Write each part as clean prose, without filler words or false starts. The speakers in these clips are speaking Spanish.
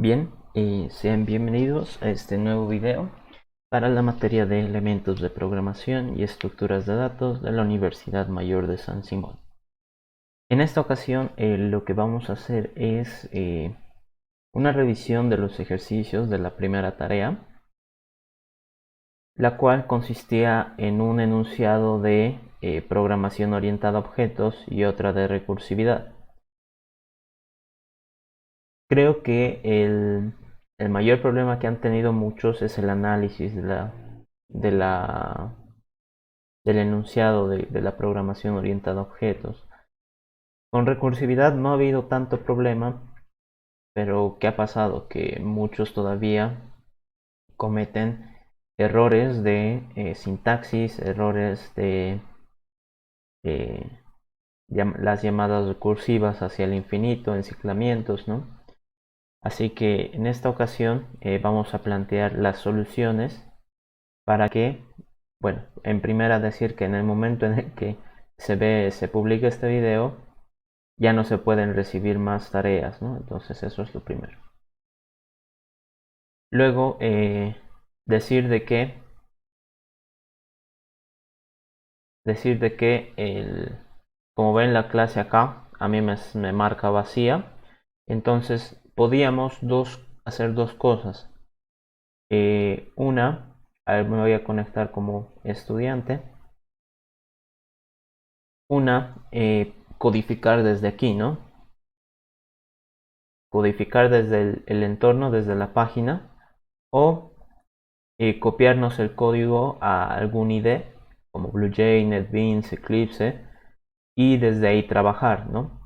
Bien, sean bienvenidos a este nuevo video para la materia de elementos de programación y estructuras de datos de la Universidad Mayor de San Simón. En esta ocasión lo que vamos a hacer es una revisión de los ejercicios de la primera tarea, la cual consistía en un enunciado de programación orientada a objetos y otra de recursividad. Creo que el mayor problema que han tenido muchos es el análisis de la, del enunciado de la programación orientada a objetos. Con recursividad no ha habido tanto problema, pero ¿qué ha pasado? Que muchos todavía cometen errores de sintaxis, errores de eh, las llamadas recursivas hacia el infinito, enciclamientos, ¿no? Así que en esta ocasión vamos a plantear las soluciones para que, bueno, en primera decir que en el momento en el que se publica este video, ya no se pueden recibir más tareas, ¿no? Entonces eso es lo primero. Luego, decir de que como ven la clase acá, a mí me marca vacía. Entonces podíamos hacer dos cosas. Una, a ver, me voy a conectar como estudiante. Una, codificar desde aquí, ¿no? Codificar desde el entorno, desde la página, o copiarnos el código a algún IDE, como BlueJ, NetBeans, Eclipse, y desde ahí trabajar, ¿no?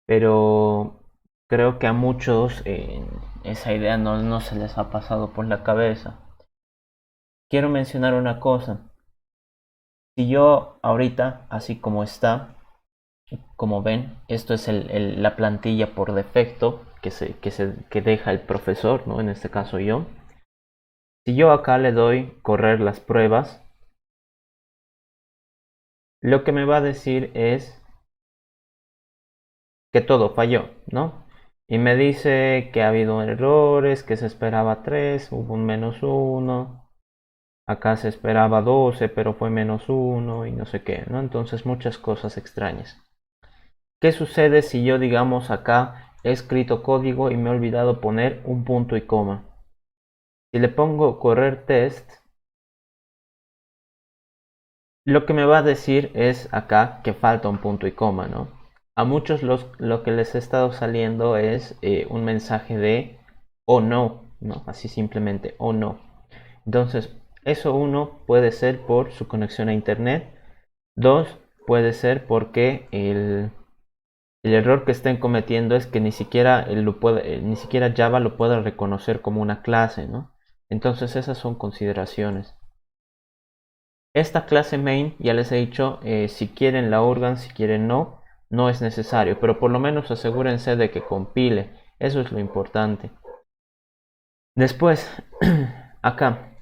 Pero creo que a muchos esa idea no se les ha pasado por la cabeza. Quiero mencionar una cosa. Si yo ahorita, así como está, como ven, esto es la plantilla por defecto que deja el profesor, ¿no? En este caso yo. Si yo acá le doy correr las pruebas, lo que me va a decir es que todo falló, ¿no? Y me dice que ha habido errores, que se esperaba 3, hubo un -1, acá se esperaba 12, pero fue -1 y no sé qué, ¿no? Entonces muchas cosas extrañas. ¿Qué sucede si yo, digamos, acá he escrito código y me he olvidado poner un punto y coma? Si le pongo correr test, lo que me va a decir es acá que falta un punto y coma, ¿no? A muchos lo que les ha estado saliendo es un mensaje de o no, ¿no? Así simplemente o no. Entonces, eso uno puede ser por su conexión a internet. Dos, puede ser porque el error que estén cometiendo es que ni siquiera, ni siquiera Java lo puede reconocer como una clase, ¿no? Entonces esas son consideraciones. Esta clase main, ya les he dicho, si quieren la hurgan, si quieren no, no es necesario, pero por lo menos asegúrense de que compile, eso es lo importante. Después, acá,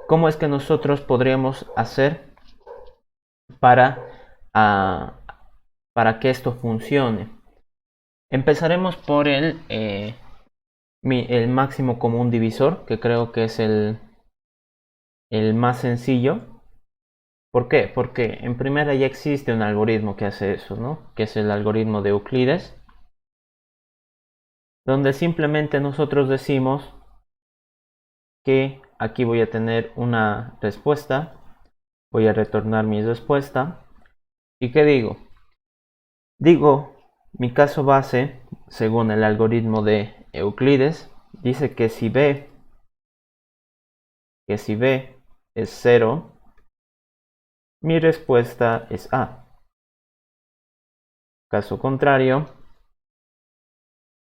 ¿cómo es que nosotros podríamos hacer para, uh, para que esto funcione? Empezaremos por el máximo común divisor, que creo que es el más sencillo. ¿Por qué? Porque en primera ya existe un algoritmo que hace eso, ¿no? Que es el algoritmo de Euclides, donde simplemente nosotros decimos que aquí voy a tener una respuesta, voy a retornar mi respuesta, ¿y qué digo? Digo, mi caso base, según el algoritmo de Euclides, dice que si B es 0, mi respuesta es A. Caso contrario,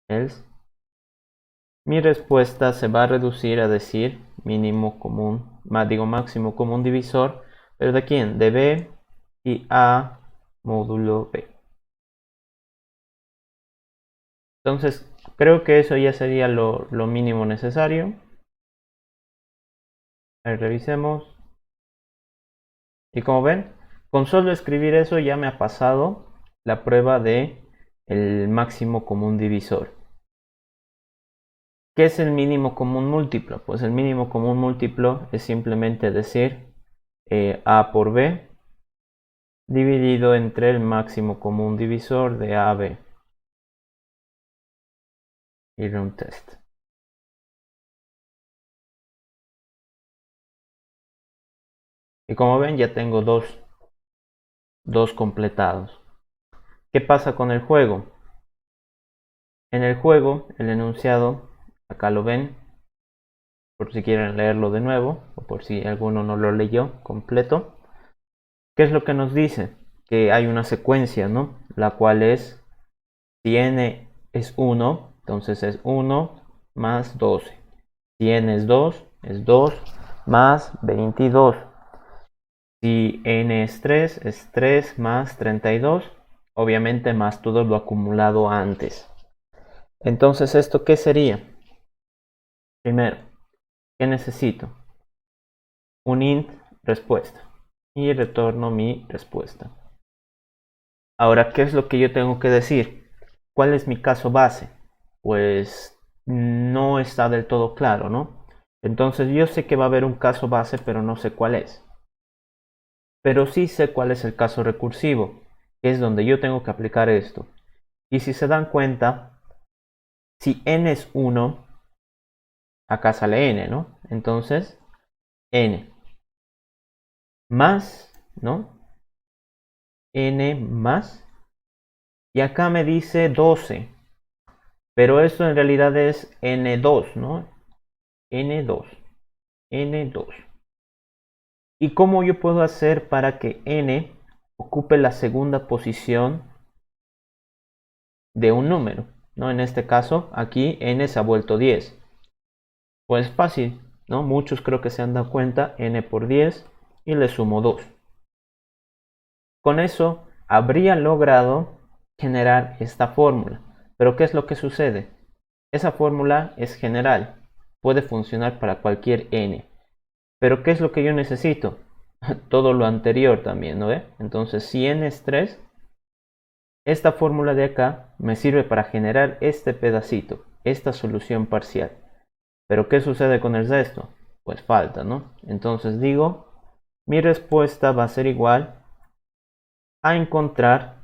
else, mi respuesta se va a reducir a decir mínimo común, digo máximo común divisor, pero ¿de quién? De B y A módulo B. Entonces, creo que eso ya sería lo mínimo necesario. Ahí revisemos. Y como ven, con solo escribir eso ya me ha pasado la prueba de el máximo común divisor. ¿Qué es el mínimo común múltiplo? Pues el mínimo común múltiplo es simplemente decir A por B dividido entre el máximo común divisor de AB y run test. Y como ven ya tengo dos completados. ¿Qué pasa con el juego? En el juego el enunciado, acá lo ven, por si quieren leerlo de nuevo o por si alguno no lo leyó completo. ¿Qué es lo que nos dice? Que hay una secuencia, ¿no? La cual es, si n es 1, entonces es 1 más 12. Si n es 2 más 22. Si n es 3 más 32. Obviamente más todo lo acumulado antes. Entonces, ¿esto qué sería? Primero, ¿qué necesito? Un int respuesta. Y retorno mi respuesta. Ahora, ¿qué es lo que yo tengo que decir? ¿Cuál es mi caso base? Pues no está del todo claro, ¿no? Entonces yo sé que va a haber un caso base, pero no sé cuál es. Pero sí sé cuál es el caso recursivo, que es donde yo tengo que aplicar esto. Y si se dan cuenta, si n es 1, acá sale n, ¿no? Entonces, n más, ¿no? N más. Y acá me dice 12. Pero esto en realidad es N2, ¿no? N2. N2. ¿Y cómo yo puedo hacer para que N ocupe la segunda posición de un número? ¿No? En este caso, aquí N se ha vuelto 10. Pues fácil, ¿no? Muchos creo que se han dado cuenta, N por 10 y le sumo 2. Con eso habría logrado generar esta fórmula. Pero ¿qué es lo que sucede? Esa fórmula es general, puede funcionar para cualquier n. Pero ¿qué es lo que yo necesito? Todo lo anterior también, ¿no ve? Entonces, si n es 3, esta fórmula de acá me sirve para generar este pedacito, esta solución parcial. Pero ¿qué sucede con el resto? Pues falta, ¿no? Entonces digo, mi respuesta va a ser igual a encontrar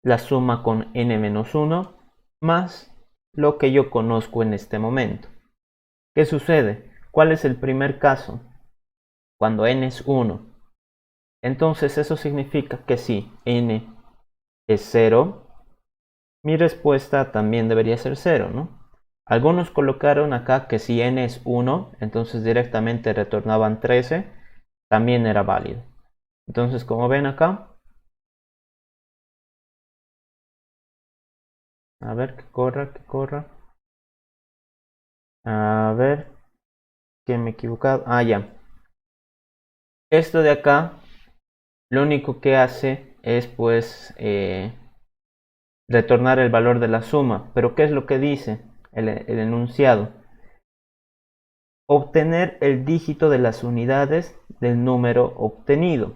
la suma con n-1 más lo que yo conozco en este momento. ¿Qué sucede? ¿Cuál es el primer caso? Cuando n es 1. Entonces eso significa que si n es 0, mi respuesta también debería ser 0, ¿no? Algunos colocaron acá que si n es 1, entonces directamente retornaban 13, también era válido. Entonces, como ven acá, a ver que corra, que corra. A ver, que me he equivocado. Ah, ya. Esto de acá, lo único que hace es pues retornar el valor de la suma. Pero ¿qué es lo que dice el enunciado? Obtener el dígito de las unidades del número obtenido.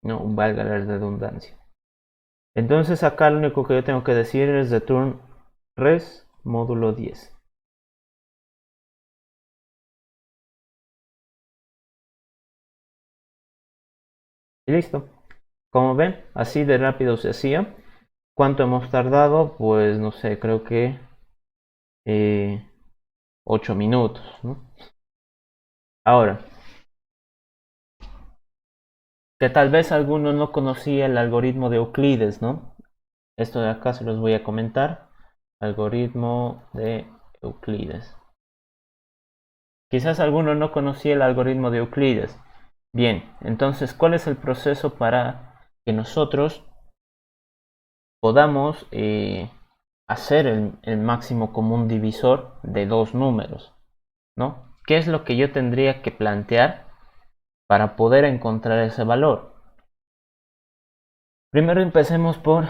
No, valga la redundancia. Entonces acá lo único que yo tengo que decir es return res módulo 10. Y listo. Como ven, así de rápido se hacía. ¿Cuánto hemos tardado? Pues no sé, creo que 8 minutos, ¿no? Ahora, que tal vez alguno no conocía el algoritmo de Euclides, ¿no? Esto de acá se los voy a comentar. Algoritmo de Euclides. Quizás alguno no conocía el algoritmo de Euclides. Bien, entonces, ¿cuál es el proceso para que nosotros podamos hacer el máximo común divisor de dos números? ¿No? ¿Qué es lo que yo tendría que plantear para poder encontrar ese valor? Primero empecemos por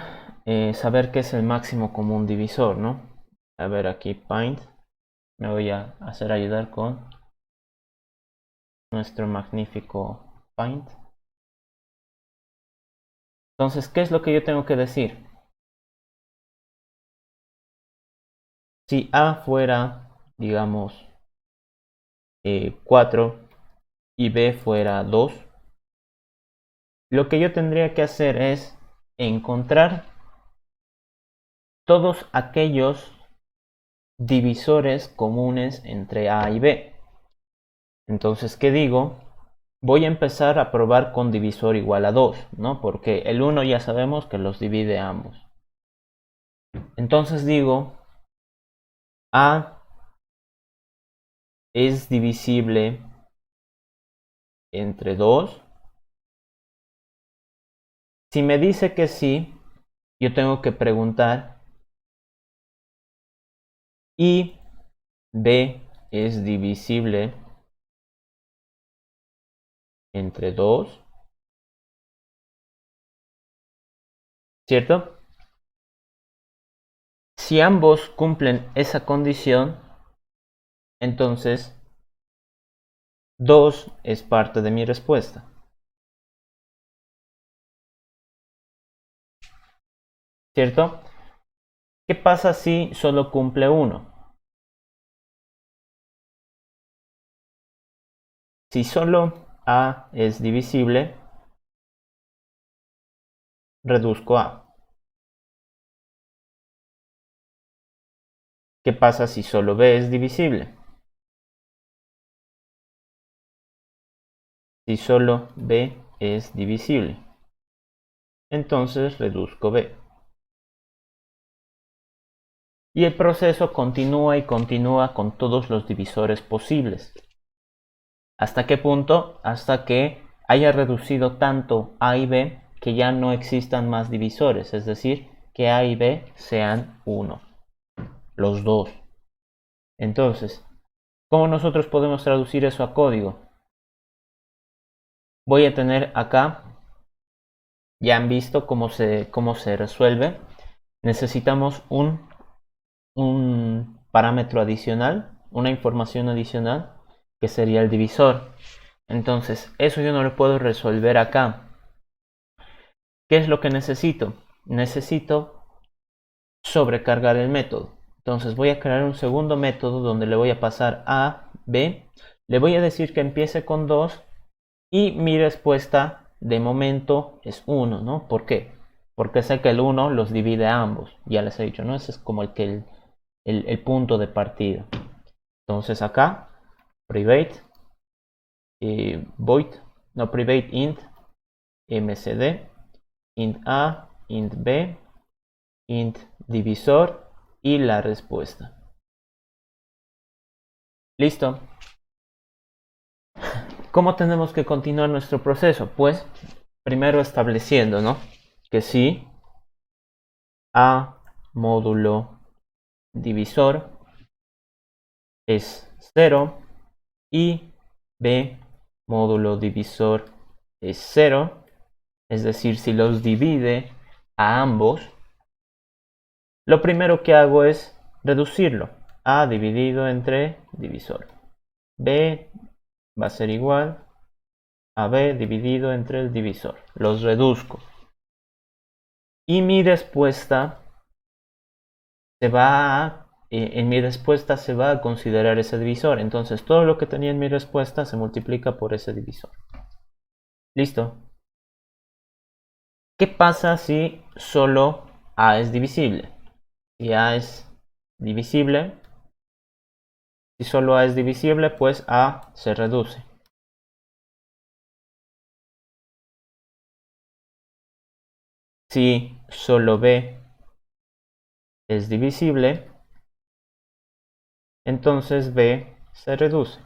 saber qué es el máximo común divisor, ¿no? A ver aquí, Paint. Me voy a hacer ayudar con nuestro magnífico Paint. Entonces, ¿qué es lo que yo tengo que decir? Si A fuera, digamos, 4 y B fuera 2, lo que yo tendría que hacer es encontrar todos aquellos divisores comunes entre A y B. Entonces, ¿qué digo? Voy a empezar a probar con divisor igual a 2, ¿no? Porque el 1 ya sabemos que los divide ambos. Entonces digo, A es divisible entre 2. Si me dice que sí, yo tengo que preguntar, ¿y B es divisible entre 2? ¿Cierto? Si ambos cumplen esa condición, entonces 2 es parte de mi respuesta. ¿Cierto? ¿Qué pasa si solo cumple 1? Si solo A es divisible, reduzco A. ¿Qué pasa si solo B es divisible? Si solo B es divisible, entonces reduzco B. Y el proceso continúa y continúa con todos los divisores posibles. ¿Hasta qué punto? Hasta que haya reducido tanto A y B que ya no existan más divisores, es decir, que A y B sean 1, los dos. Entonces, ¿cómo nosotros podemos traducir eso a código? Voy a tener acá, ya han visto cómo se resuelve. Necesitamos un parámetro adicional, una información adicional, que sería el divisor. Entonces, eso yo no lo puedo resolver acá. ¿Qué es lo que necesito? Necesito sobrecargar el método. Entonces voy a crear un segundo método donde le voy a pasar a B. Le voy a decir que empiece con 2 y mi respuesta de momento es 1, ¿no? ¿Por qué? Porque sé que el 1 los divide a ambos. Ya les he dicho, ¿no? Ese es como el punto de partida. Entonces acá, private, void, no, private int, mcd, int a, int b, int divisor y la respuesta. Listo. ¿Cómo tenemos que continuar nuestro proceso? Pues primero estableciendo, ¿no? Que si a módulo divisor es 0 y b módulo divisor es 0, es decir, si los divide a ambos, lo primero que hago es reducirlo. A dividido entre divisor. B va a ser igual a B dividido entre el divisor. Los reduzco. Y mi respuesta en mi respuesta se va a considerar ese divisor. Entonces todo lo que tenía en mi respuesta se multiplica por ese divisor. Listo. ¿Qué pasa si solo A es divisible? Si A es divisible, si solo A es divisible, pues A se reduce. Si solo B es divisible, entonces B se reduce.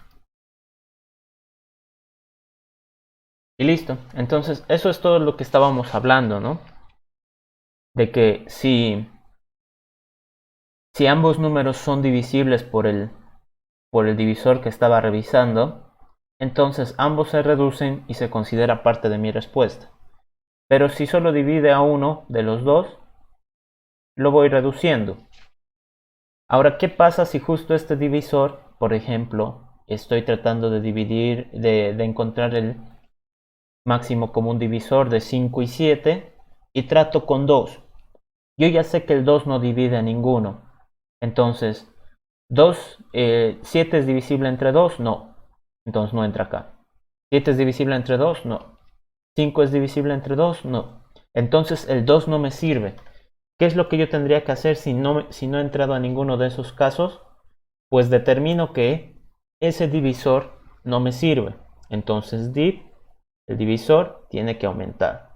Y listo. Entonces eso es todo lo que estábamos hablando, ¿no? De que si ambos números son divisibles por el divisor que estaba revisando, entonces ambos se reducen y se considera parte de mi respuesta. Pero si solo divide a uno de los dos, lo voy reduciendo. Ahora, ¿qué pasa si justo este divisor, por ejemplo, estoy tratando de dividir, de encontrar el máximo común divisor de 5 y 7 y trato con 2? Yo ya sé que el 2 no divide a ninguno. Entonces, 7 es divisible entre 2, no. Entonces no entra acá. 7 es divisible entre 2, no. 5 es divisible entre 2, no. Entonces el 2 no me sirve. ¿Qué es lo que yo tendría que hacer si no he entrado a ninguno de esos casos? Pues determino que ese divisor no me sirve. Entonces div, el divisor, tiene que aumentar.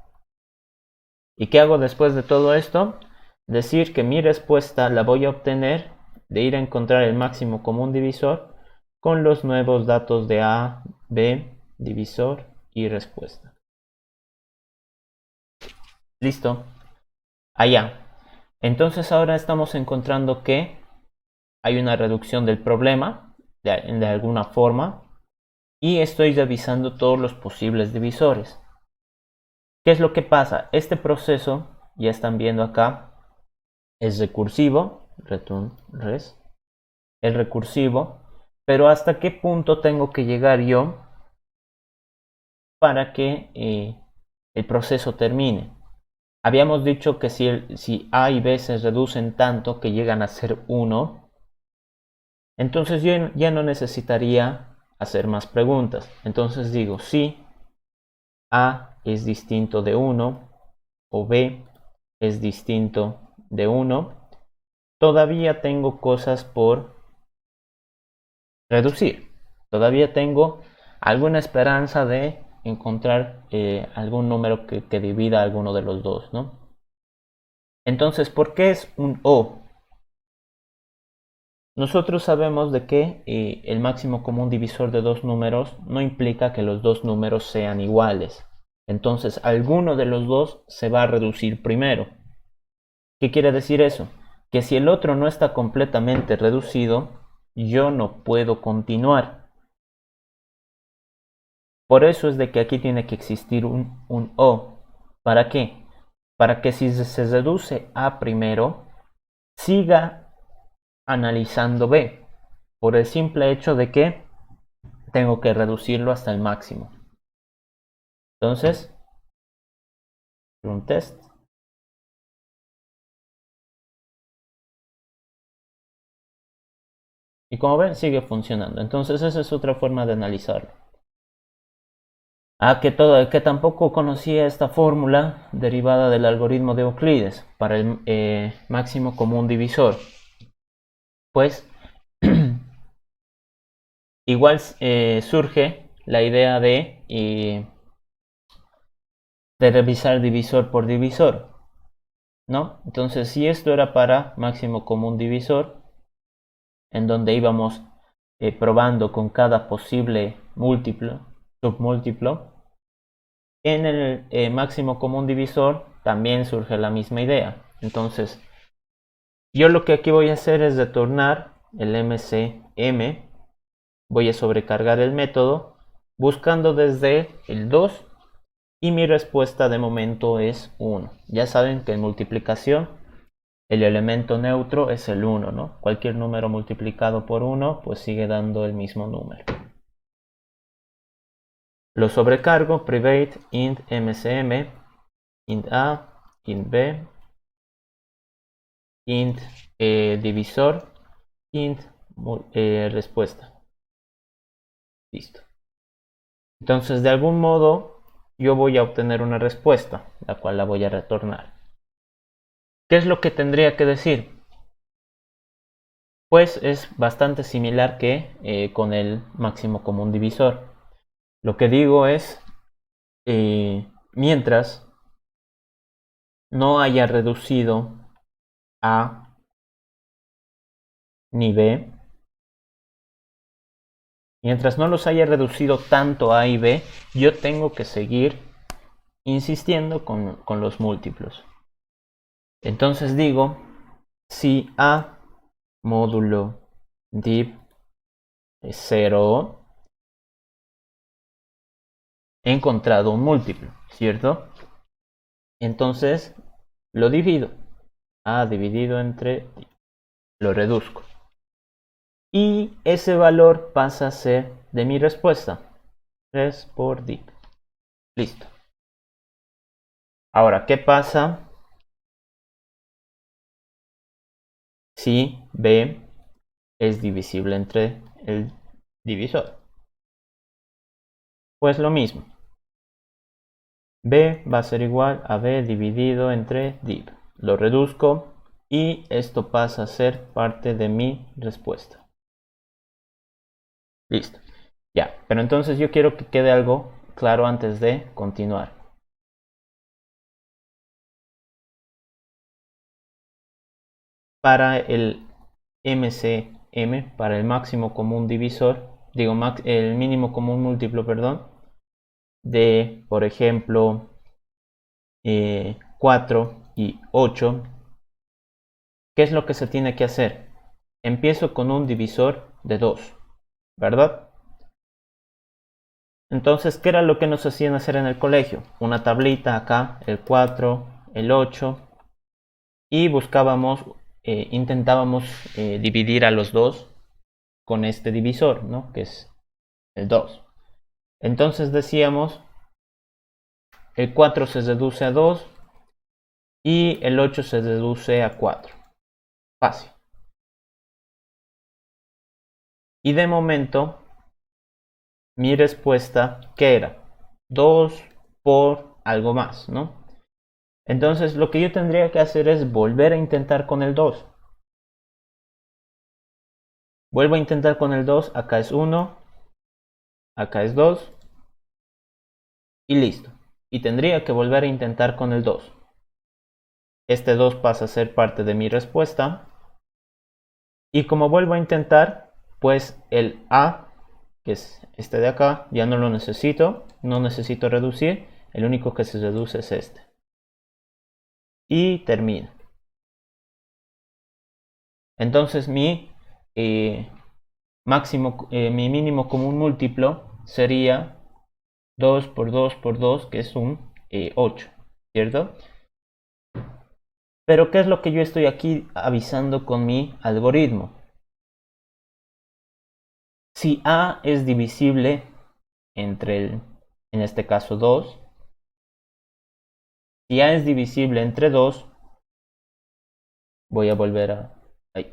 ¿Y qué hago después de todo esto? Decir que mi respuesta la voy a obtener de ir a encontrar el máximo común divisor con los nuevos datos de A, B, divisor y respuesta. Listo. Allá. Entonces ahora estamos encontrando que hay una reducción del problema de alguna forma y estoy revisando todos los posibles divisores. ¿Qué es lo que pasa? Este proceso, ya están viendo acá, es recursivo, return res, es recursivo, pero ¿hasta qué punto tengo que llegar yo para que el proceso termine? Habíamos dicho que si A y B se reducen tanto que llegan a ser 1, entonces yo ya no necesitaría hacer más preguntas. Entonces digo, si A es distinto de 1 o B es distinto de 1, todavía tengo cosas por reducir. Todavía tengo alguna esperanza de encontrar algún número que divida alguno de los dos, ¿no? Entonces, ¿por qué es un O? Nosotros sabemos de que el máximo común divisor de dos números no implica que los dos números sean iguales. Entonces, alguno de los dos se va a reducir primero. ¿Qué quiere decir eso? Que si el otro no está completamente reducido, yo no puedo continuar. Por eso es de que aquí tiene que existir un O. ¿Para qué? Para que si se reduce A primero, siga analizando B. Por el simple hecho de que tengo que reducirlo hasta el máximo. Entonces, un test. Y como ven, sigue funcionando. Entonces, esa es otra forma de analizarlo. Que tampoco conocía esta fórmula derivada del algoritmo de Euclides para el máximo común divisor. Pues, igual surge la idea de revisar divisor por divisor, ¿no? Entonces, si esto era para máximo común divisor, en donde íbamos probando con cada posible múltiplo, submúltiplo, en el máximo común divisor también surge la misma idea. Entonces, yo lo que aquí voy a hacer es retornar el MCM, voy a sobrecargar el método buscando desde el 2 y mi respuesta de momento es 1. Ya saben que en multiplicación el elemento neutro es el 1, ¿no? Cualquier número multiplicado por 1 pues sigue dando el mismo número. Lo sobrecargo, private int mcm, int a, int b, int divisor, int respuesta. Listo. Entonces, de algún modo, yo voy a obtener una respuesta, la cual la voy a retornar. ¿Qué es lo que tendría que decir? Pues es bastante similar que con el máximo común divisor. Lo que digo es, mientras no haya reducido A ni B, mientras no los haya reducido tanto A y B, yo tengo que seguir insistiendo con los múltiplos. Entonces digo, si A módulo div es 0, he encontrado un múltiplo, ¿cierto? Entonces lo divido. A dividido entre div. Lo reduzco. Y ese valor pasa a ser de mi respuesta. 3 por div. Listo. Ahora, ¿qué pasa si B es divisible entre el divisor. Pues lo mismo. B va a ser igual a B dividido entre div. Lo reduzco y esto pasa a ser parte de mi respuesta. Listo. Ya, pero entonces yo quiero que quede algo claro antes de continuar. Para el MCM, para el máximo común divisor, digo, el mínimo común múltiplo, perdón, de, por ejemplo, 4 y 8, ¿qué es lo que se tiene que hacer? Empiezo con un divisor de 2, ¿verdad? Entonces, ¿qué era lo que nos hacían hacer en el colegio? Una tablita acá, el 4, el 8, y buscábamos, intentábamos dividir a los dos con este divisor, ¿no? Que es el 2. Entonces decíamos, el 4 se reduce a 2 y el 8 se reduce a 4. Fácil. Y de momento, mi respuesta, ¿qué era? 2 por algo más, ¿no? Entonces lo que yo tendría que hacer es volver a intentar con el 2. Vuelvo a intentar con el 2, acá es 1, acá es 2 y listo. Y tendría que volver a intentar con el 2. Este 2 pasa a ser parte de mi respuesta. Y como vuelvo a intentar, pues el A, que es este de acá, ya no lo necesito. No necesito reducir. El único que se reduce es este. Y termino. Entonces mi mi mínimo común múltiplo sería 2 por 2 por 2, que es un 8, ¿cierto? Pero ¿qué es lo que yo estoy aquí avisando con mi algoritmo? Si A es divisible entre en este caso 2, si A es divisible entre 2, voy a volver a, ahí,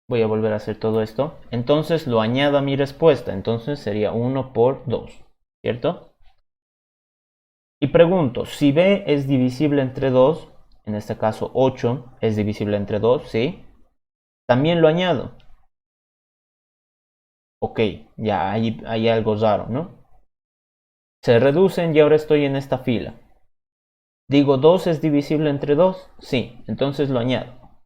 voy a volver a hacer todo esto. Entonces lo añado a mi respuesta. Entonces sería 1 por 2, ¿cierto? Y pregunto, si B es divisible entre 2, en este caso 8 es divisible entre 2, ¿sí? También lo añado. Ok, ya hay algo raro, ¿no? Se reducen y ahora estoy en esta fila. Digo, 2 es divisible entre 2, sí, entonces lo añado.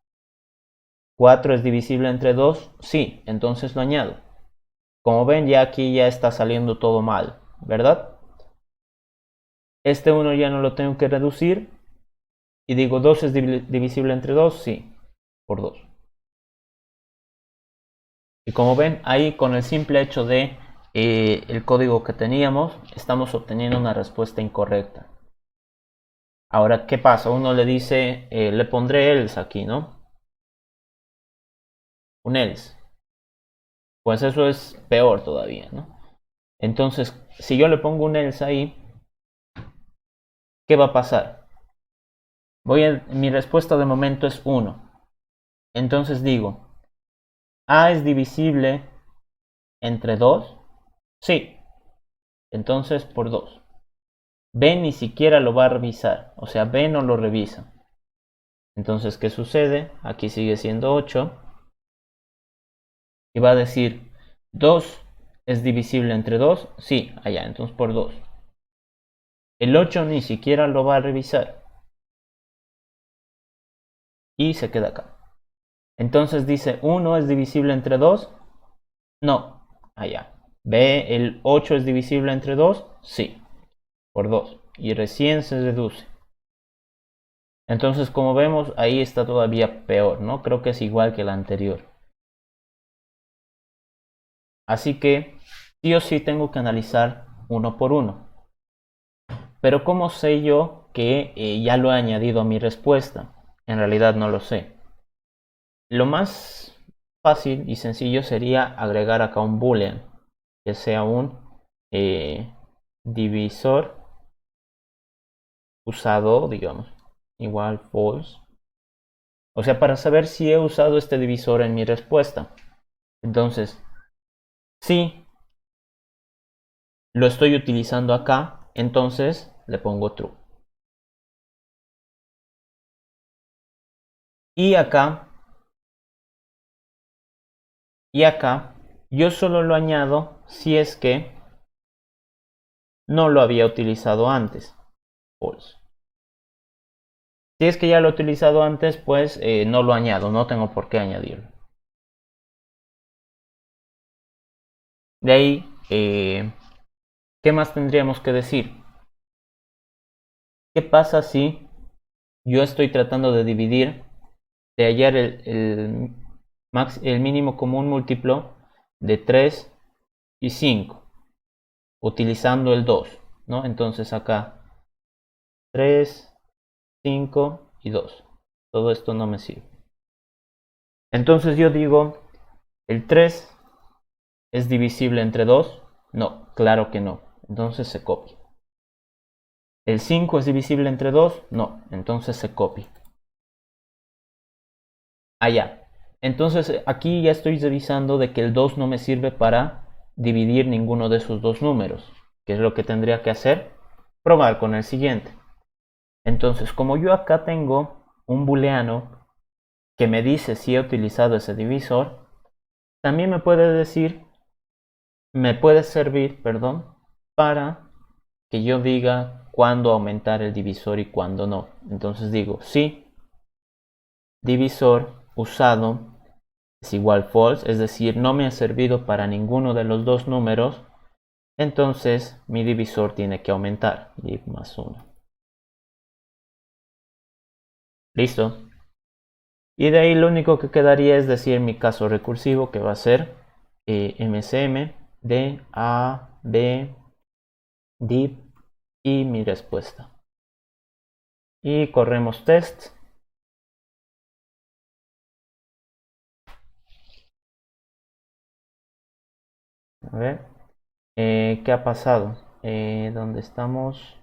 4 es divisible entre 2, sí, entonces lo añado. Como ven, ya aquí ya está saliendo todo mal, ¿verdad? Este 1 ya no lo tengo que reducir. Y digo, 2 es divisible entre 2, sí, por 2. Y como ven, ahí con el simple hecho de el código que teníamos, estamos obteniendo una respuesta incorrecta. Ahora, ¿qué pasa? Uno le dice, le pondré else aquí, ¿no? Un else. Pues eso es peor todavía, ¿no? Entonces, si yo le pongo un else ahí, ¿qué va a pasar? Mi respuesta de momento es 1. Entonces digo, A es divisible entre 2. Sí. Entonces por 2. B ni siquiera lo va a revisar. O sea, B no lo revisa. Entonces, ¿qué sucede? Aquí sigue siendo 8. Y va a decir, 2 es divisible entre 2. Sí, allá, entonces por 2. El 8 ni siquiera lo va a revisar. Y se queda acá. Entonces dice, 1 es divisible entre 2. No, allá. B, el 8 es divisible entre 2. Sí, por 2. Y recién se reduce. Entonces, como vemos, ahí está todavía peor, ¿no? Creo que es igual que la anterior. Así que sí o sí tengo que analizar uno por uno. Pero ¿cómo sé yo que ya lo he añadido a mi respuesta? En realidad no lo sé. Lo más fácil y sencillo sería agregar acá un boolean, que sea un divisor usado, digamos, igual false, O sea, para saber si he usado este divisor en mi respuesta. Entonces, si lo estoy utilizando acá, entonces le pongo true. Y acá, yo solo lo añado si es que no lo había utilizado antes. False. Si es que ya lo he utilizado antes, pues no lo añado, no tengo por qué añadirlo. De ahí, ¿qué más tendríamos que decir? ¿Qué pasa si yo estoy tratando de dividir, de hallar el mínimo común múltiplo de 3 y 5, utilizando el 2, ¿no? Entonces acá 3, 5 y 2. Todo esto no me sirve. Entonces yo digo, ¿el 3 es divisible entre 2? No, claro que no. Entonces se copia. ¿El 5 es divisible entre 2? No, entonces se copia. Allá. Entonces aquí ya estoy revisando de que el 2 no me sirve para dividir ninguno de esos dos números. ¿Qué es lo que tendría que hacer? Probar con el siguiente. Entonces, como yo acá tengo un booleano que me dice si he utilizado ese divisor, también me puede servir, para que yo diga cuándo aumentar el divisor y cuándo no. Entonces digo, si divisor usado es igual false, es decir, no me ha servido para ninguno de los dos números, entonces mi divisor tiene que aumentar, div más 1. Listo. Y de ahí lo único que quedaría es decir mi caso recursivo, que va a ser mcm de a, b, div y mi respuesta. Y corremos test. A ver, ¿qué ha pasado? ¿Dónde estamos?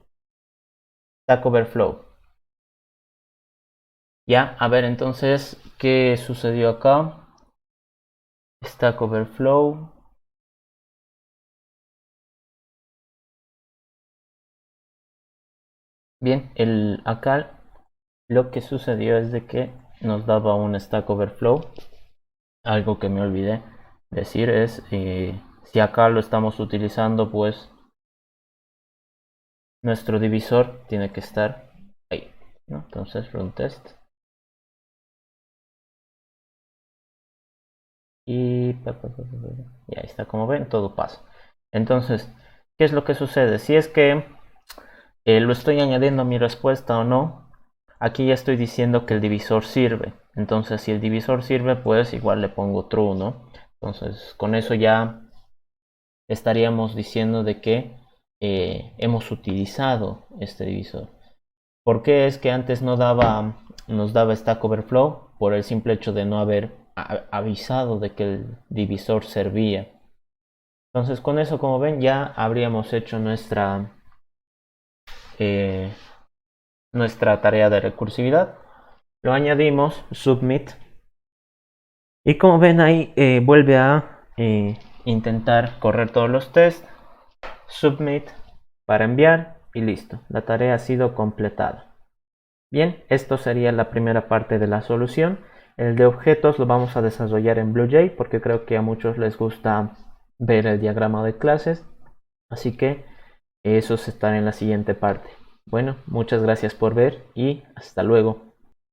Stack Overflow. Ya, a ver, entonces, ¿qué sucedió acá? Stack Overflow. Bien, acá lo que sucedió es de que nos daba un Stack Overflow. Algo que me olvidé decir es, si acá lo estamos utilizando, pues nuestro divisor tiene que estar ahí, ¿no? Entonces, run test. Y ahí está, como ven, todo pasa. Entonces, ¿qué es lo que sucede? Si es que lo estoy añadiendo a mi respuesta o no, aquí ya estoy diciendo que el divisor sirve. Entonces, si el divisor sirve, pues igual le pongo true, ¿no? Entonces, con eso ya estaríamos diciendo de que hemos utilizado este divisor. ¿Por qué es que antes nos daba Stack Overflow? Por el simple hecho de no haber avisado de que el divisor servía. Entonces con eso, como ven, ya habríamos hecho nuestra tarea de recursividad. Lo añadimos, submit. Y como ven ahí, vuelve a intentar correr todos los tests. Submit para enviar y listo. La tarea ha sido completada. Bien, esto sería la primera parte de la solución. El de objetos lo vamos a desarrollar en BlueJ porque creo que a muchos les gusta ver el diagrama de clases. Así que eso estará en la siguiente parte. Bueno, muchas gracias por ver y hasta luego.